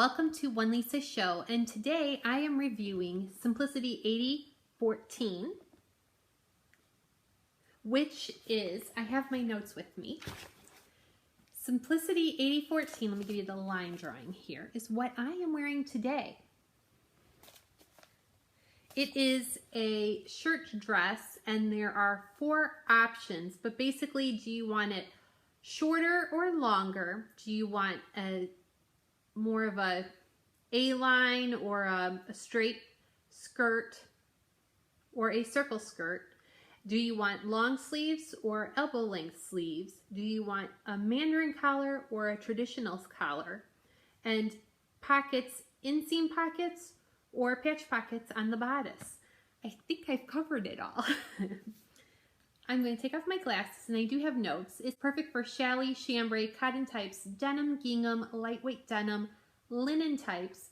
Welcome to One Lisa Show, and today I am reviewing Simplicity 8014, which is, I have my notes with me. Simplicity 8014, let me give you the line drawing here, is what I am wearing today. It is a shirt dress, and there are 4 options, but basically, do you want it shorter or longer? Do you want more of a A-line or a straight skirt or a circle skirt? Do you want long sleeves or elbow length sleeves? Do you want a mandarin collar or a traditional collar? And pockets, inseam pockets or patch pockets on the bodice? I think I've covered it all. I'm going to take off my glasses, and I do have notes. It's perfect for challis, chambray, cotton types, denim, gingham, lightweight denim, linen types,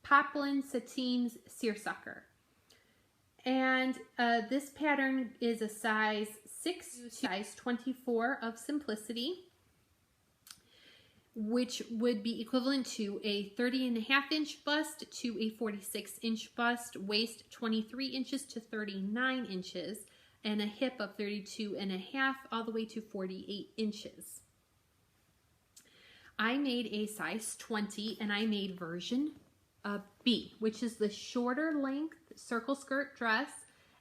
poplin, sateens, seersucker. And this pattern is a size 6 to size 24 of Simplicity, which would be equivalent to a 30.5-inch bust to a 46-inch bust, waist 23 inches to 39 inches, and a hip of 32.5 all the way to 48 inches. I made a size 20, and I made version B, which is the shorter length circle skirt dress,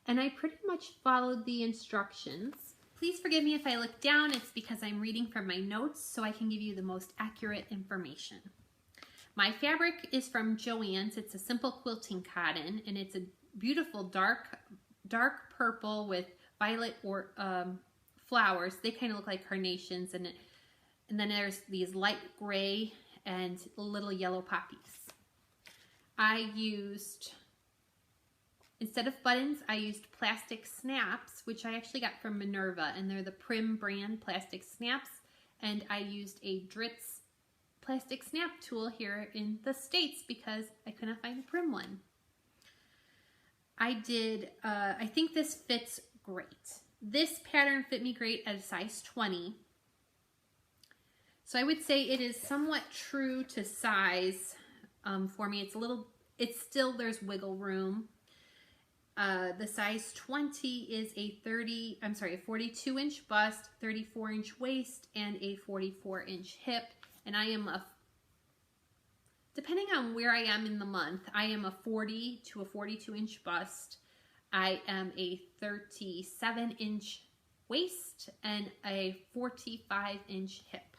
and I pretty much followed the instructions. Please forgive me if I look down. It's because I'm reading from my notes so I can give you the most accurate information. My fabric is from Joann's. It's a simple quilting cotton, and it's a beautiful dark purple with violet or flowers. They kind of look like carnations, and then there's these light gray and little yellow poppies. I used, instead of buttons, I used plastic snaps, which I actually got from Minerva, and they're the Prim brand plastic snaps, and I used a Dritz plastic snap tool here in the States because I couldn't find a Prim one. I think this fits great. This pattern fit me great at a size 20. So I would say it is somewhat true to size for me. There's wiggle room. The size 20 is a 42-inch bust, 34-inch waist, and a 44-inch hip. And I am depending on where I am in the month, I am a 40 to a 42-inch bust. I am a 37-inch waist and a 45-inch hip.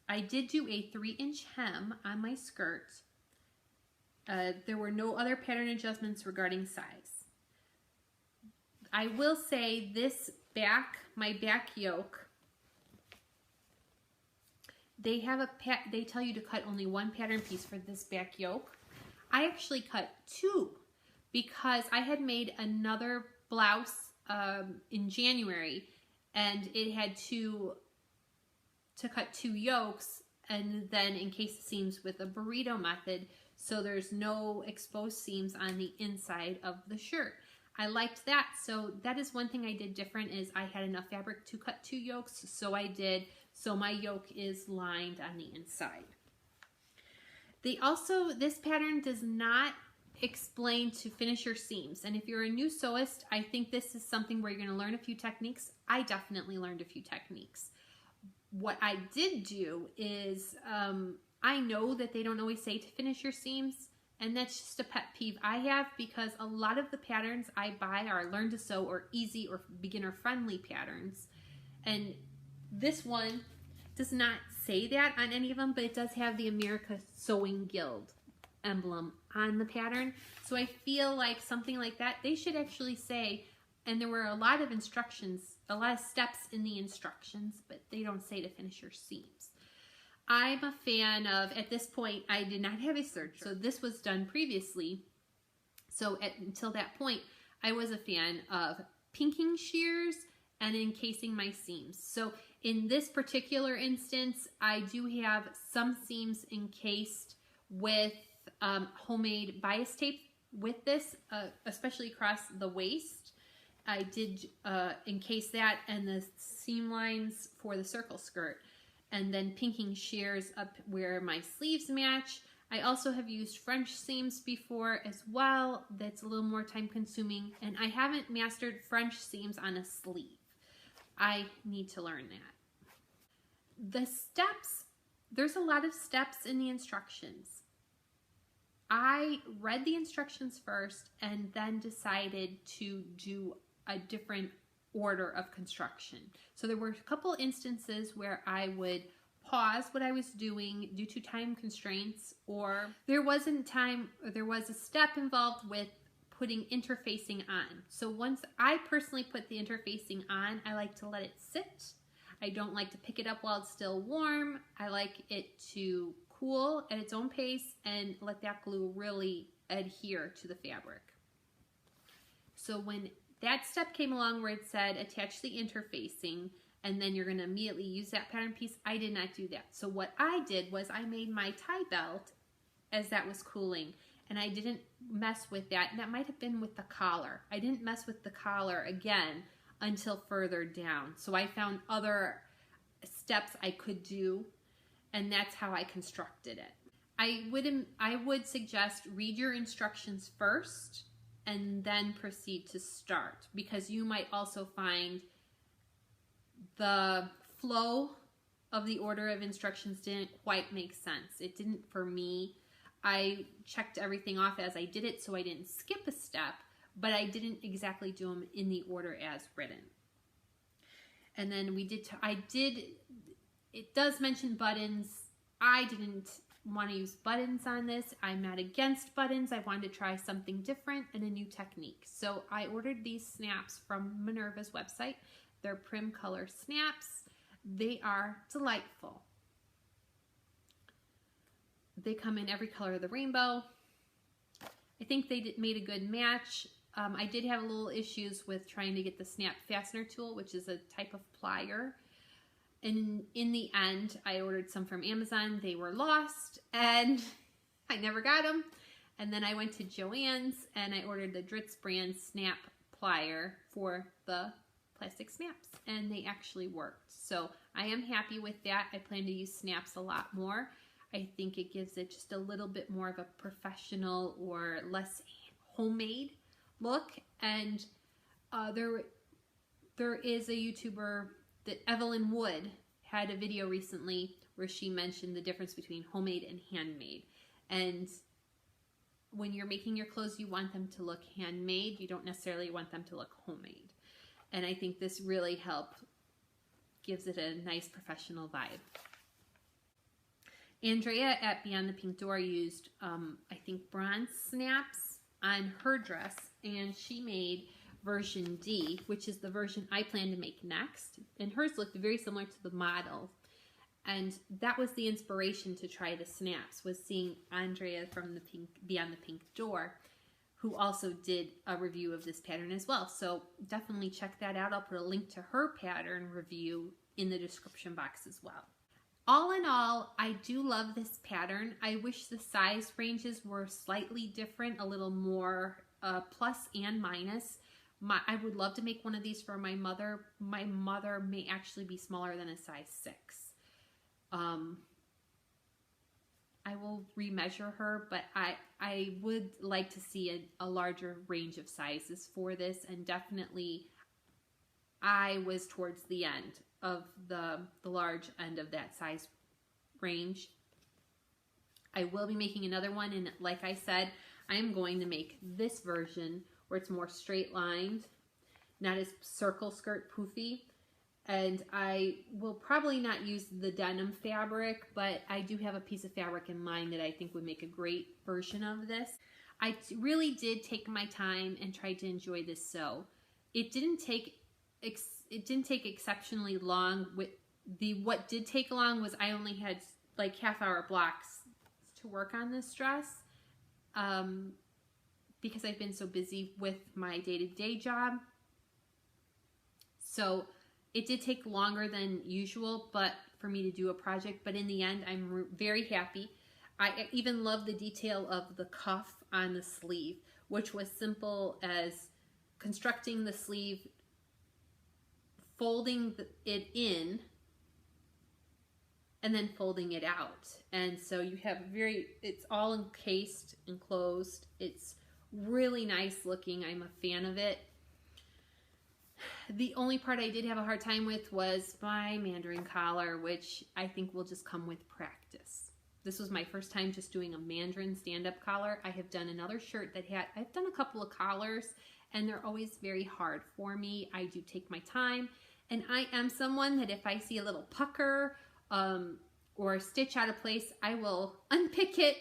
I did do a 3-inch hem on my skirt. There were no other pattern adjustments regarding size. I will say this my back yoke, they tell you to cut only 1 pattern piece for this back yoke. I actually cut 2 because I had made another blouse in January, and it had to cut 2 yokes and then encase the seams with a burrito method, so there's no exposed seams on the inside of the shirt. I liked that, so that is one thing I did different, is I had enough fabric to cut 2 yokes, so I did. So my yoke is lined on the inside. This pattern does not explain to finish your seams, and if you're a new sewist, I think this is something where you're going to learn a few techniques. I definitely learned a few techniques. What I did do is, I know that they don't always say to finish your seams, and that's just a pet peeve I have, because a lot of the patterns I buy are learn to sew or easy or beginner friendly patterns, and this one does not say that on any of them, but it does have the America Sewing Guild emblem on the pattern. So I feel like something like that, they should actually say, and there were a lot of instructions, a lot of steps in the instructions, but they don't say to finish your seams. I'm a fan of, at this point, I did not have a serger, so this was done previously. So until that point, I was a fan of pinking shears and encasing my seams. So in this particular instance, I do have some seams encased with homemade bias tape with this, especially across the waist. I did encase that, and the seam lines for the circle skirt. and then pinking shears up where my sleeves match. I also have used French seams before as well. That's a little more time consuming, and I haven't mastered French seams on a sleeve. I need to learn that. The steps, there's a lot of steps in the instructions. I read the instructions first and then decided to do a different order of construction. So there were a couple instances where I would pause what I was doing due to time constraints, or there was a step involved with putting interfacing on. So once I personally put the interfacing on, I like to let it sit. I don't like to pick it up while it's still warm. I like it to cool at its own pace and let that glue really adhere to the fabric. So when that step came along where it said attach the interfacing and then you're going to immediately use that pattern piece, I did not do that. So what I did was I made my tie belt as that was cooling, and I didn't mess with that. And that might have been with the collar. I didn't mess with the collar again until further down. So I found other steps I could do, and that's how I constructed it. I would suggest read your instructions first and then proceed to start, because you might also find the flow of the order of instructions didn't quite make sense. It didn't for me. I checked everything off as I did it, so I didn't skip a step, but I didn't exactly do them in the order as written. And then it does mention buttons. I didn't want to use buttons on this. I'm not against buttons. I wanted to try something different and a new technique. So I ordered these snaps from Minerva's website. They're Prim Color snaps. They are delightful. They come in every color of the rainbow. I think they made a good match. I did have a little issues with trying to get the snap fastener tool, which is a type of plier. And in the end, I ordered some from Amazon. They were lost and I never got them. And then I went to Joann's and I ordered the Dritz brand snap plier for the plastic snaps, and they actually worked. So I am happy with that. I plan to use snaps a lot more. I think it gives it just a little bit more of a professional or less homemade look. And there is a YouTuber that Evelyn Wood had a video recently where she mentioned the difference between homemade and handmade. And when you're making your clothes, you want them to look handmade. You don't necessarily want them to look homemade. And I think this really gives it a nice professional vibe. Andrea at Beyond the Pink Door used, I think, bronze snaps on her dress, and she made version D, which is the version I plan to make next. And hers looked very similar to the model. And that was the inspiration to try the snaps, was seeing Andrea from Beyond the Pink Door, who also did a review of this pattern as well. So definitely check that out. I'll put a link to her pattern review in the description box as well. All in all, I do love this pattern. I wish the size ranges were slightly different, a little more plus and minus. I would love to make one of these for my mother. My mother may actually be smaller than a size 6. I will remeasure her, but I would like to see a larger range of sizes for this, and definitely I was towards the end of the large end of that size range. I will be making another one, and like I said, I am going to make this version where it's more straight lined, not as circle skirt poofy. And I will probably not use the denim fabric, but I do have a piece of fabric in mind that I think would make a great version of this. I really did take my time and try to enjoy this sew. It didn't take exceptionally long. What did take long was I only had like half-hour blocks to work on this dress because I've been so busy with my day-to-day job. So it did take longer than usual, but for me to do a project, but in the end, I'm very happy. I even love the detail of the cuff on the sleeve, which was simple as constructing the sleeve, folding it in, and then folding it out. And so you have it's all encased, enclosed. It's really nice looking. I'm a fan of it. The only part I did have a hard time with was my mandarin collar, which I think will just come with practice. This was my first time just doing a mandarin stand-up collar. I have done another shirt that I've done a couple of collars, and they're always very hard for me. I do take my time, and I am someone that if I see a little pucker or a stitch out of place, I will unpick it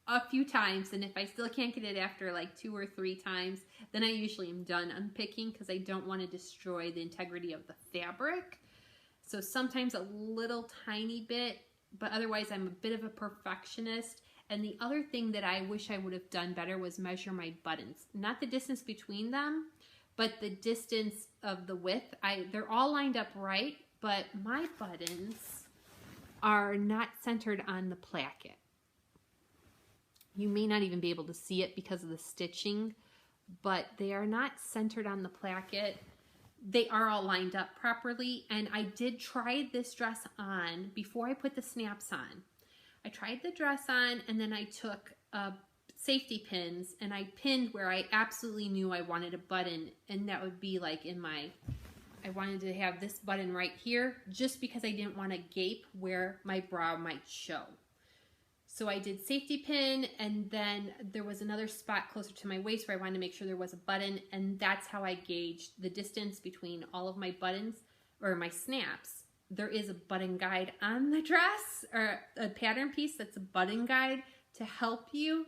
a few times, and if I still can't get it after like 2 or 3 times, then I usually am done unpicking because I don't want to destroy the integrity of the fabric. So sometimes a little tiny bit, but otherwise I'm a bit of a perfectionist. And the other thing that I wish I would have done better was measure my buttons. Not the distance between them, but the distance of the width. They're all lined up right, but my buttons are not centered on the placket. You may not even be able to see it because of the stitching, but they are not centered on the placket. They are all lined up properly, and I did try this dress on before I put the snaps on. I tried the dress on, and then I took safety pins, and I pinned where I absolutely knew I wanted a button, and that would be like I wanted to have this button right here, just because I didn't want to gape where my bra might show. So I did safety pin, and then there was another spot closer to my waist where I wanted to make sure there was a button, and that's how I gauged the distance between all of my buttons, or my snaps. There is a button guide on the dress, or a pattern piece that's a button guide to help you,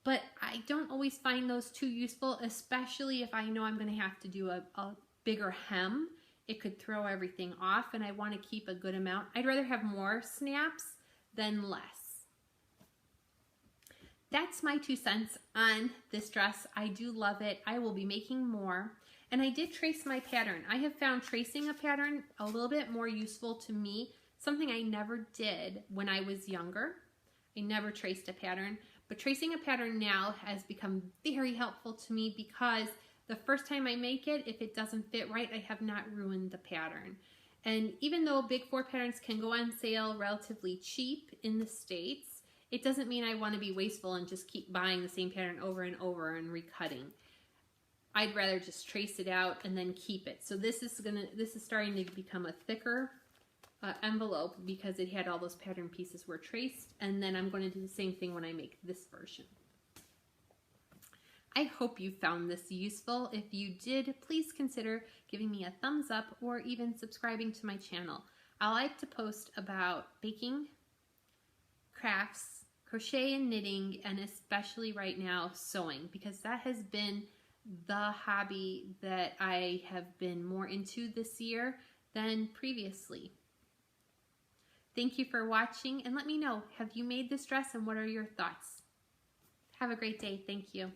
but I don't always find those too useful, especially if I know I'm going to have to do a bigger hem. It could throw everything off, and I want to keep a good amount. I'd rather have more snaps than less. That's my 2 cents on this dress. I do love it. I will be making more. And I did trace my pattern. I have found tracing a pattern a little bit more useful to me, something I never did when I was younger. I never traced a pattern, but tracing a pattern now has become very helpful to me because the first time I make it, if it doesn't fit right, I have not ruined the pattern. And even though Big 4 patterns can go on sale relatively cheap in the States, it doesn't mean I want to be wasteful and just keep buying the same pattern over and over and recutting. I'd rather just trace it out and then keep it. So this is starting to become a thicker envelope because it had all those pattern pieces were traced, and then I'm going to do the same thing when I make this version. I hope you found this useful. If you did, please consider giving me a thumbs up or even subscribing to my channel. I like to post about baking, crafts, crochet and knitting, and especially right now sewing, because that has been the hobby that I have been more into this year than previously. Thank you for watching, and let me know, have you made this dress and what are your thoughts? Have a great day. Thank you.